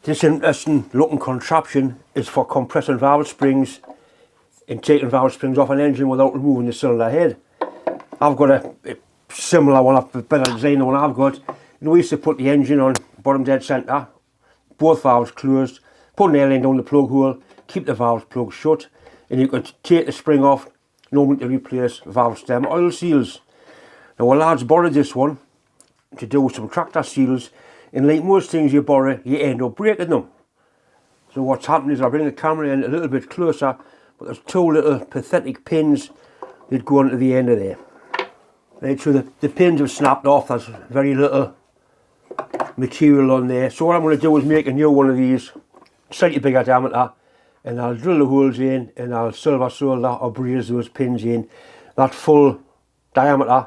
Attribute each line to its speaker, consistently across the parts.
Speaker 1: This interesting looking contraption is for compressing valve springs and taking valve springs off an engine without removing the cylinder head. I've got a similar one, a better design than the one I've got. You know, we used to put the engine on bottom dead centre, both valves closed, put an air line down the plug hole, keep the valve plug shut, and you could take the spring off, normally to replace valve stem oil seals. Now a lad's borrowed this one to do some tractor seals, and like most things you borrow, you end up breaking them. So what's happened is I bring the camera in a little bit closer, but there's two little pathetic pins that go onto the end of there. Right, so the pins have snapped off, there's very little material on there. So what I'm going to do is make a new one of these, slightly bigger diameter, and I'll drill the holes in and I'll silver solder or braze those pins in that full diameter,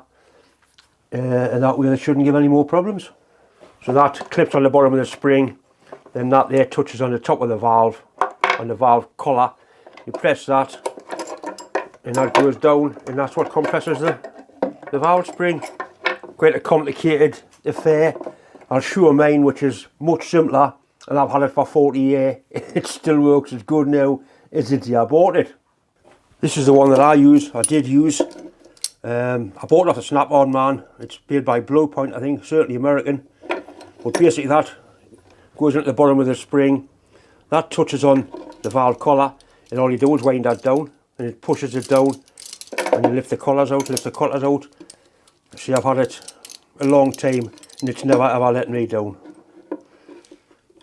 Speaker 1: and that way they shouldn't give any more problems. So that clips on the bottom of the spring, then that there touches on the top of the valve, on the valve collar. You press that and that goes down, and that's what compresses the valve spring. Quite a complicated affair. I'll show mine, which is much simpler, and I've had it for 40 years. It still works as good now as the day I bought it. This is the one that I did use. I bought it off a Snap-on man. It's made by Blue Point, I think, certainly American. But basically that goes into the bottom of the spring. That touches on the valve collar, and all you do is wind that down, and it pushes it down, and you lift the collars out, See, I've had it a long time, and it's never ever let me down.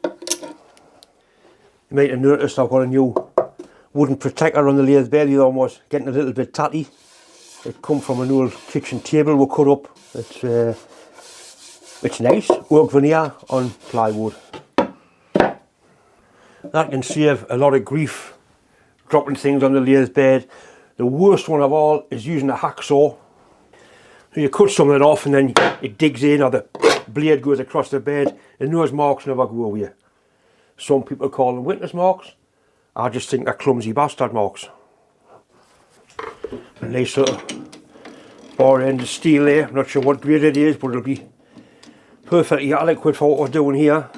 Speaker 1: You might have noticed I've got a new wooden protector on the lathe bed. The arm was getting a little bit tatty. It come from an old kitchen table we cut up. It's nice, work veneer on plywood. That can save a lot of grief dropping things on the lathe bed. The worst one of all is using a hacksaw. So you cut some of it off and then it digs in, or the blade goes across the bed, and those marks never go away. Some people call them witness marks. I just think they're clumsy bastard marks. A nice little bar end of steel there. I'm not sure what grade it is, but it'll be perfectly adequate for what we're doing here.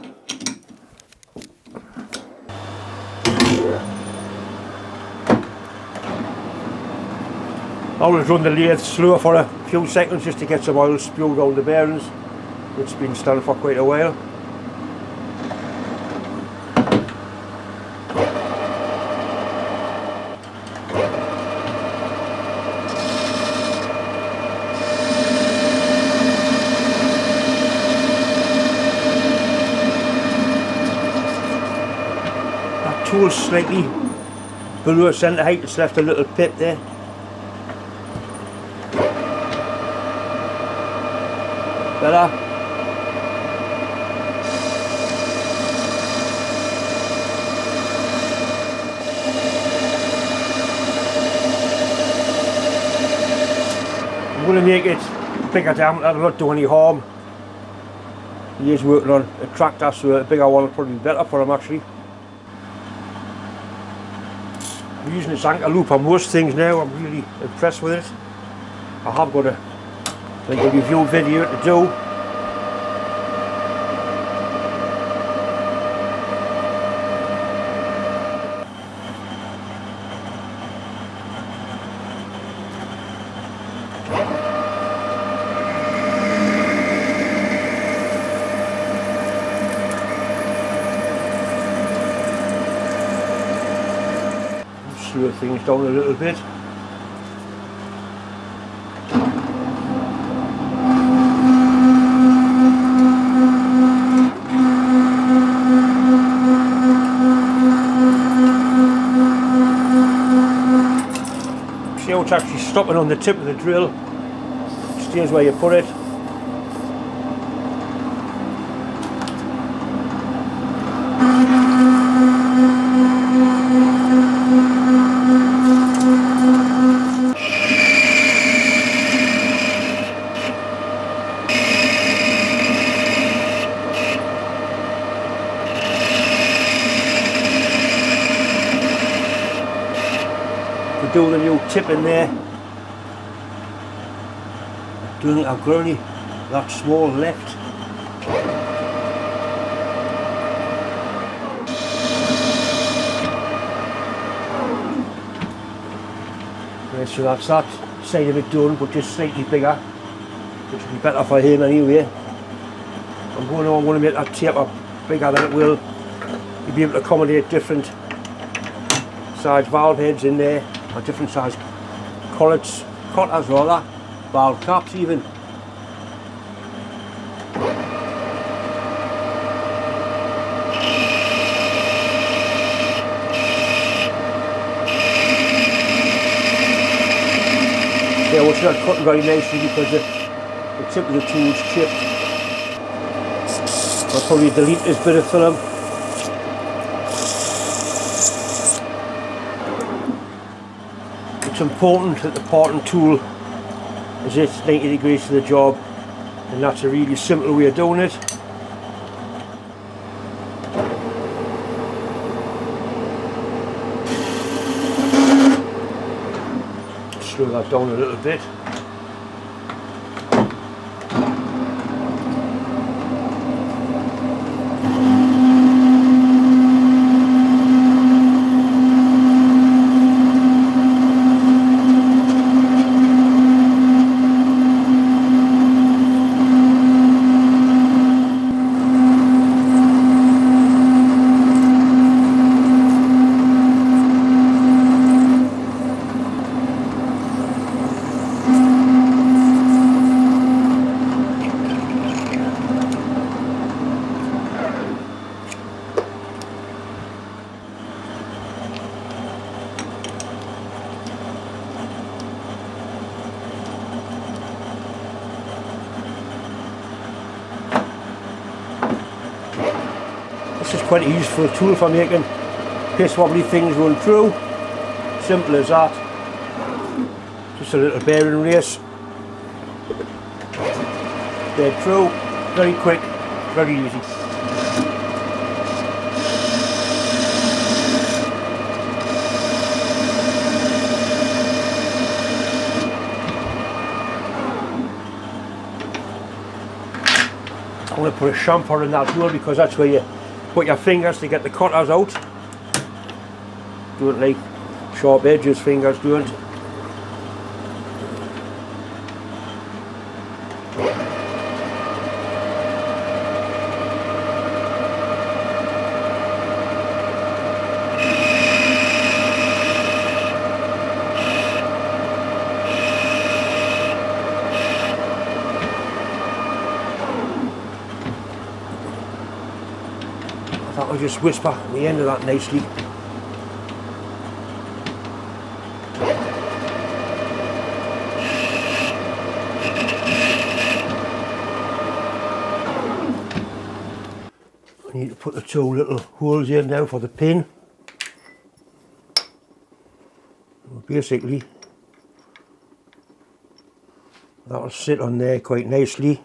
Speaker 1: I always run the lathe slow for a few seconds just to get some oil spewed around the bearings. It's been standing for quite a while. That tool's slightly below centre height, it's left a little pit there. Better. I'm going to make it bigger diameter, I'll not do any harm. He is working on a tractor, so a bigger one will probably be better for him actually. I'm using this anchor loop on most things now. I'm really impressed with it. I have got a review video to do. Slow things down a little bit. See how it's actually stopping on the tip of the drill. It stays where you put it. Do the new tip in there. Don't think I've got only that small left. Right, so that's that side of it done, but just slightly bigger, which will be better for him anyway. I'm going to make that taper bigger than it will. You'll be able to accommodate different size valve heads in there, or different size cotters rather, valve caps even. Yeah, well, it's not cutting very nicely because the tip of the tool's chipped. I'll probably delete this bit of film. It's important that the parting tool is at 90 degrees to the job, and that's a really simple way of doing it. Slow that down a little bit. This is quite a useful tool for making piss wobbly things run through. Simple as that. Just a little bearing race. Dead through. Very quick, very easy. I'm going to put a chamfer in that hole because that's where you put your fingers to get the cutters out. Do it like sharp edges fingers do it. That'll just whisper the end of that nicely. I need to put the two little holes in now for the pin. Basically, that'll sit on there quite nicely.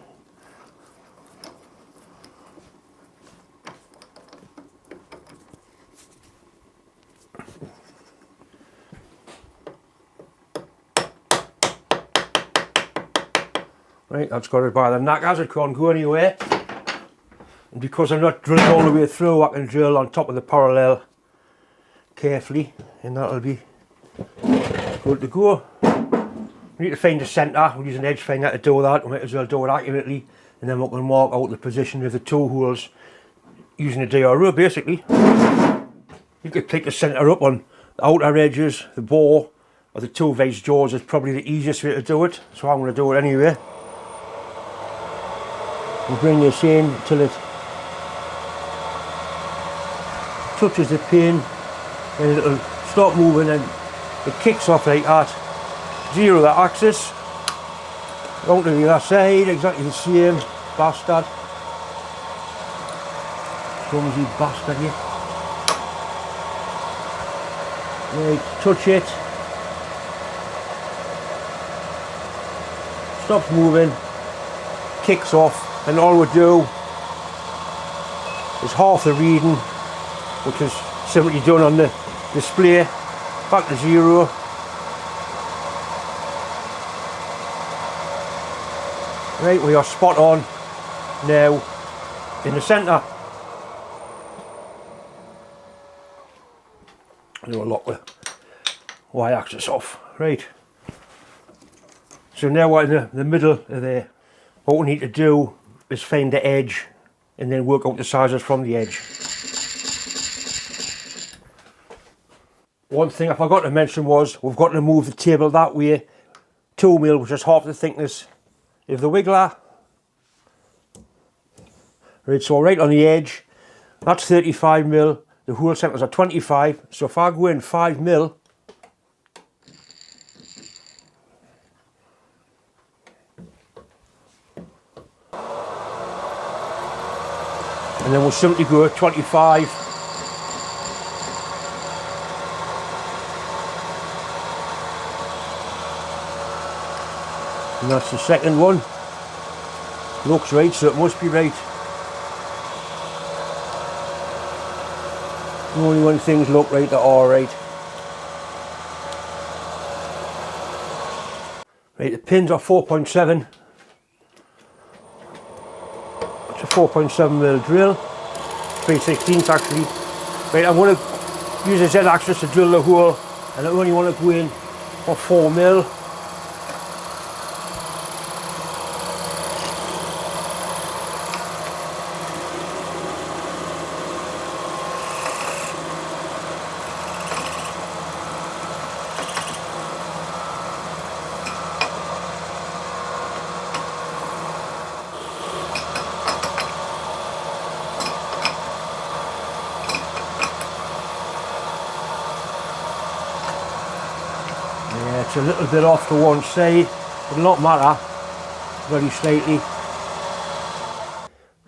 Speaker 1: Right, that's got it by the knackers, it can't go anywhere. And because I'm not drilling all the way through, I can drill on top of the parallel carefully, and that'll be good to go. We need to find the centre. We'll use an edge finder to do that. We might as well do it accurately, and then we can mark out the position of the two holes using a DRO basically. You could pick the centre up on the outer edges, the bore, or the two vice jaws is probably the easiest way to do it, so I'm going to do it anyway. We'll bring this in till it touches the pin, and it'll stop moving and it kicks off like that. Zero the axis, out to the other side, exactly the same. Bastard. Clumsy bastard, yeah. Right, touch it. Stops moving, kicks off, and all we do is half the reading, which is simply done on the display, back to zero. Right, we are spot on now in the centre. I'm going to lock the Y-axis off. Right, So now we're in the middle of there. What we need to do is find the edge and then work out the sizes from the edge. One thing I forgot to mention was we've got to move the table that way 2mm, which is half the thickness of the wiggler. Right, so right on the edge, that's 35mm, the hole centres are 25, so if I go in 5mm, and then we'll simply go at 25. And that's the second one. Looks right, so it must be right. Only when things look right, they're alright. Right, the pins are 4.7. It's a 4.7mm drill. 3/16 actually. Right, I'm going to use a Z-axis to drill the hole, and I only want to go in for 4mm. Yeah, it's a little bit off to one side, it'll not matter, very slightly.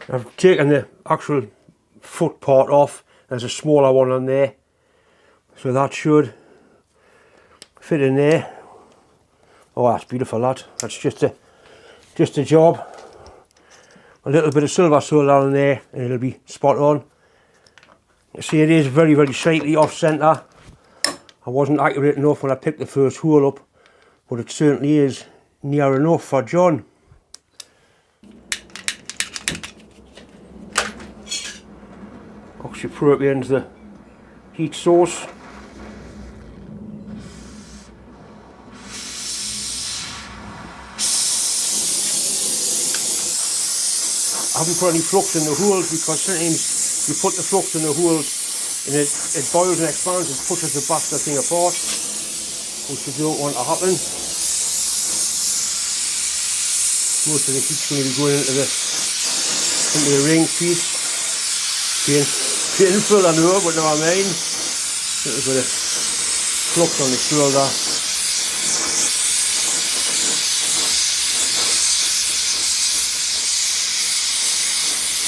Speaker 1: I've taken the actual foot part off, there's a smaller one on there, so that should fit in there. Oh, that's beautiful, that's just a job. A little bit of silver solder on there and it'll be spot on. You see, it is very, very slightly off centre. I wasn't accurate enough when I picked the first hole up, but it certainly is near enough for John. Oxypropine's the heat source. I haven't put any flux in the holes because sometimes you put the flux in the holes and it boils and expands and pushes the bastard thing apart, which you don't want to happen. Most of the heat's going to be going into the ring piece. Painful, I know, but never mind. A little bit of flux on the shoulder.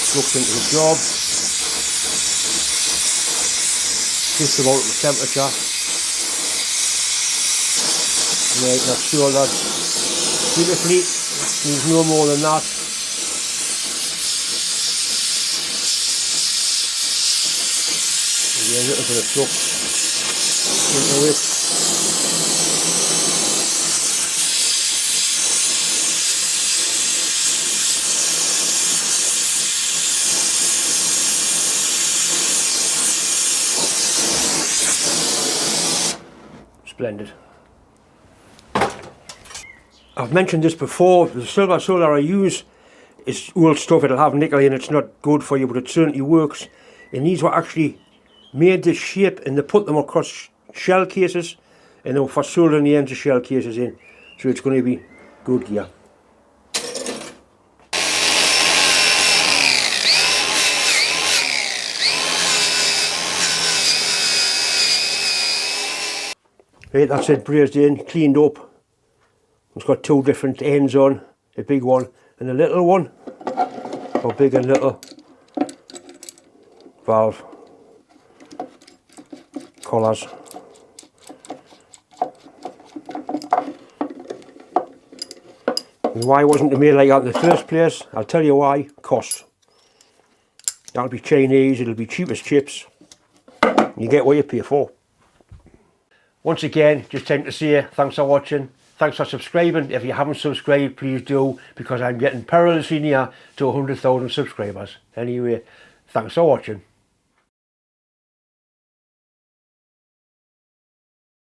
Speaker 1: Flux into the job. Just about the temperature. Right, that's sure that's beautifully, needs no more than that. Maybe a little bit of flux into it. Splendid. I've mentioned this before, the silver solder I use is old stuff, it'll have nickel in, it's not good for you, but it certainly works. And these were actually made this shape and they put them across shell cases and then for soldering the ends of shell cases in. So it's going to be good gear. Right, that's it, brazed in, cleaned up. It's got two different ends on, a big one and a little one, or big and little valve collars. And why wasn't it made like that in the first place? I'll tell you why. Cost. That'll be Chinese, it'll be cheap as chips. You get what you pay for. Once again, just time to say thanks for watching. Thanks for subscribing. If you haven't subscribed, please do, because I'm getting perilously near to 100,000 subscribers. Anyway, thanks for watching.